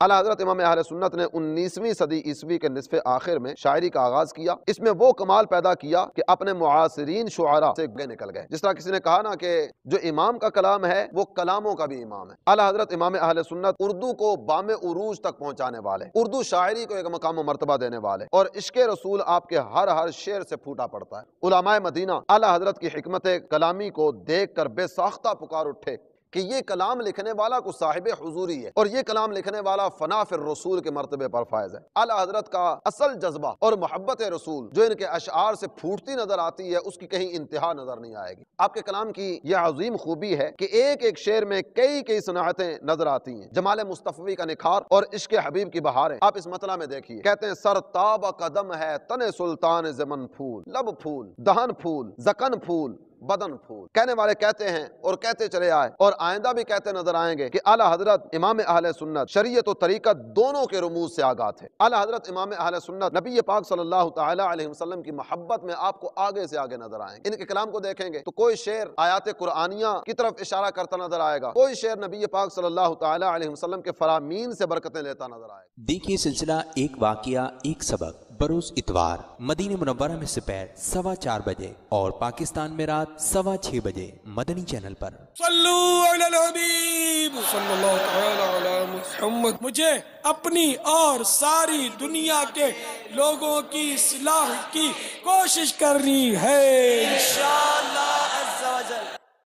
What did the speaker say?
اعلیٰ حضرت امام اہل سنت نے 19ویں صدی عیسوی کے نصف آخر میں شاعری کا آغاز کیا. اس میں وہ کمال پیدا کیا کہ اپنے معاصرین شعراء سے نکل گئے. جس طرح کسی نے کہا نا کہ جو امام کا کلام ہے وہ کلاموں کا بھی امام ہے. اعلیٰ حضرت امام اہل سنت اردو کو بام عروج تک پہنچانے والے، اردو شاعری کو ایک مقام و مرتبہ دینے والے، اور عشق رسول آپ کے ہر شعر سے پھوٹا پڑتا ہے. علماء مدینہ اعلیٰ حضرت کی حکمت کلامی کو دیکھ کر بے ساختہ پکار اٹھے کہ یہ کلام لکھنے والا کو صاحب حضوری ہے، اور یہ کلام لکھنے والا فنا فی الرسول کے مرتبے پر فائز ہے. اعلیٰ حضرت کا اصل جذبہ اور محبت رسول جو ان کے اشعار سے پھوٹتی نظر آتی ہے، اس کی کہیں انتہا نظر نہیں آئے گی. آپ کے کلام کی یہ عظیم خوبی ہے کہ ایک ایک شعر میں کئی صنعتیں نظر آتی ہیں. جمال مصطفی کا نکھار اور عشق حبیب کی بہاریں آپ اس مطلع میں دیکھیے. کہتے ہیں سر تاب قدم ہے تن سلطان زمن پھول، لب پھول، دہن پھول، زکن پھول، بدن پھول. کہنے والے کہتے ہیں اور کہتے چلے آئے اور آئندہ بھی کہتے نظر آئیں گے کہ اعلیٰ حضرت امام اہل سنت شریعت و طریقت دونوں کے رموز سے آگاہ تھے. اعلیٰ حضرت امام اہل سنت نبی پاک صلی اللہ تعالی علیہ وسلم کی محبت میں آپ کو آگے سے آگے نظر آئیں گے. ان کے کلام کو دیکھیں گے تو کوئی شعر آیات قرآنیہ کی طرف اشارہ کرتا نظر آئے گا، کوئی شعر نبی پاک صلی اللہ تعالی علیہ وسلم کے فرامین سے برکتیں لیتا نظر آئے گا. دیکھیے سلسلہ ایک واقعہ ایک سبق بروز اتوار مدینہ منورہ میں دوپہر 4:15 بجے اور پاکستان میں رات 6:15 بجے مدنی چینل پر. صلو علی الحبیب صلی اللہ تعالی علی محمد. مجھے اپنی اور ساری دنیا کے لوگوں کی اصلاح کی کوشش کرنی ہے انشاءاللہ.